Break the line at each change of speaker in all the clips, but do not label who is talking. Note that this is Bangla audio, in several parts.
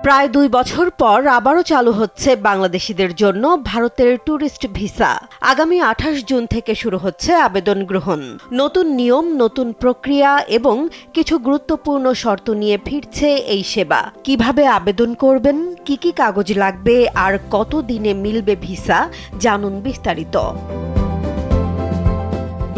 প্রায় ২ বছর পর আবারও চালু হচ্ছে বাংলাদেশিদের জন্য ভারতের ট্যুরিস্ট ভিসা। আগামী ২৮ জুন থেকে শুরু হচ্ছে আবেদন গ্রহণ। নতুন নিয়ম, নতুন প্রক্রিয়া এবং কিছু গুরুত্বপূর্ণ শর্ত নিয়ে ফিরছে এই সেবা। কিভাবে আবেদন করবেন, কি কাগজ লাগবে আর কত দিনে মিলবে ভিসা, জানুন বিস্তারিত।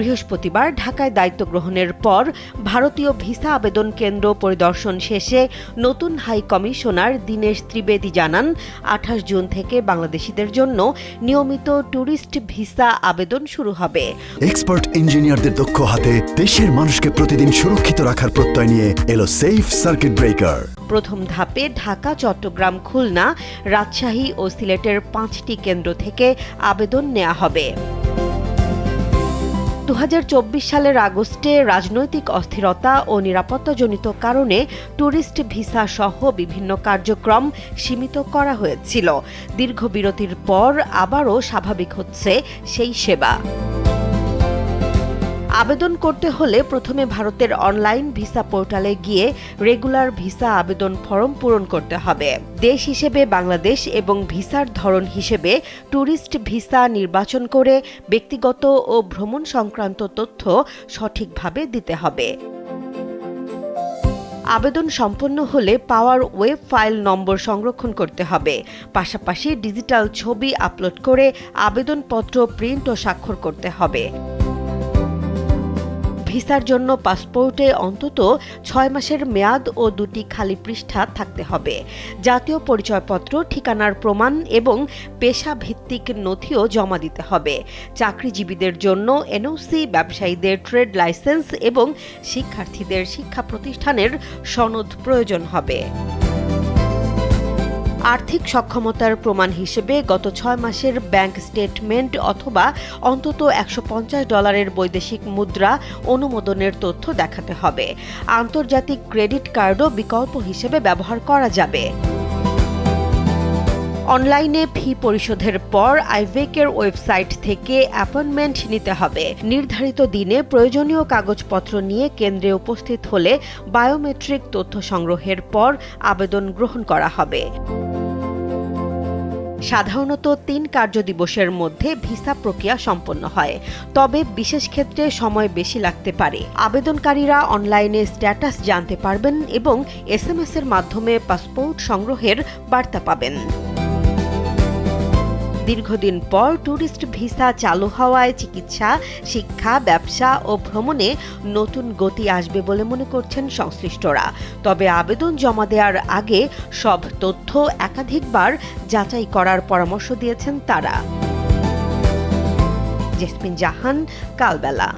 বৃহস্পতিবার ঢাকায় দায়িত্ব গ্রহণের পর ভারতীয় ভিসা আবেদন কেন্দ্র পরিদর্শন শেষে নতুন হাই কমিশনার দীনেশ ত্রিবেদী জানান, ২৮ জুন থেকে বাংলাদেশিদের জন্য নিয়মিত ট্যুরিস্ট ভিসা আবেদন শুরু হবে।
এক্সপার্ট ইঞ্জিনিয়ারদের দক্ষ হাতে দেশের মানুষকে প্রতিদিন সুরক্ষিত রাখার প্রত্যয় নিয়ে এলো সেফ সার্কিট ব্রেকার।
প্রথম ধাপে ঢাকা, চট্টগ্রাম, খুলনা, রাজশাহী ও সিলেটের ৫টি কেন্দ্র থেকে আবেদন নেওয়া হবে। ২০২৪ সালের আগস্টে রাজনৈতিক অস্থিরতা ও নিরাপত্তাজনিত কারণে ট্যুরিস্ট ভিসা সহ বিভিন্ন কার্যক্রম সীমিত করা হয়েছিল। দীর্ঘ বিরতির পর আবারও স্বাভাবিক হচ্ছে সেই সেবা। আবেদন করতে হলে প্রথমে ভারতের অনলাইন ভিসা পোর্টালে গিয়ে রেগুলার ভিসা আবেদন ফরম পূরণ করতে হবে। দেশ হিসেবে বাংলাদেশ এবং ভিসার ধরন হিসেবে ট্যুরিস্ট ভিসা নির্বাচন করে ব্যক্তিগত ও ভ্রমণ সংক্রান্ত তথ্য সঠিকভাবে দিতে হবে। আবেদন সম্পন্ন হলে পাওয়ার ওয়েব ফাইল নম্বর সংরক্ষণ করতে হবে। পাশাপাশি ডিজিটাল ছবি আপলোড করে আবেদনপত্র প্রিন্ট ও স্বাক্ষর করতে হবে। ভিসার জন্য পাসপোর্টে অন্তত ৬ মাসের মেয়াদ ও ২টি খালি পৃষ্ঠা থাকতে হবে। জাতীয় পরিচয়পত্র, ঠিকানার প্রমাণ এবং পেশা ভিত্তিক নথিও জমা দিতে হবে। চাকরিজীবীদের জন্য এনওসি, ব্যবসায়ীদের ট্রেড লাইসেন্স এবং শিক্ষার্থীদের শিক্ষা প্রতিষ্ঠানের সনদ প্রয়োজন হবে। আর্থিক সক্ষমতার প্রমাণ হিসেবে গত ৬ মাসের ব্যাংক স্টেটমেন্ট অথবা অন্তত $১৫০ বৈদেশিক মুদ্রা অনুমোদনের তথ্য দেখাতে হবে। আন্তর্জাতিক ক্রেডিট কার্ডও বিকল্প হিসেবে ব্যবহার করা যাবে। অনলাইনে ফি পরিশোধের পর আইভেকের ওয়েবসাইট থেকে অ্যাপয়েন্টমেন্ট নিতে হবে। নির্ধারিত দিনে প্রয়োজনীয় কাগজপত্র নিয়ে কেন্দ্রে উপস্থিত হলে বায়োমেট্রিক তথ্য সংগ্রহের পর আবেদন গ্রহণ করা হবে। সাধারণত ৩ কার্যদিবসের মধ্যে ভিসা প্রক্রিয়া সম্পন্ন হয়, তবে বিশেষ ক্ষেত্রে সময় বেশি লাগতে পারে। আবেদনকারীরা অনলাইনে স্ট্যাটাস জানতে পারবেন এবং SMS এর মাধ্যমে পাসপোর্ট সংগ্রহের বার্তা পাবেন। দীর্ঘদিন পর ট্যুরিস্ট ভিসা চালু হওয়ায় চিকিৎসা, শিক্ষা, ব্যবসা ও ভ্রমণে নতুন গতি আসবে বলে মনে করছেন সংশ্লিষ্টরা। তবে আবেদন জমা দেওয়ার আগে সব তথ্য একাধিকবার যাচাই করার পরামর্শ দিয়েছেন তারা। জেসমিন জাহান, কালবেলা।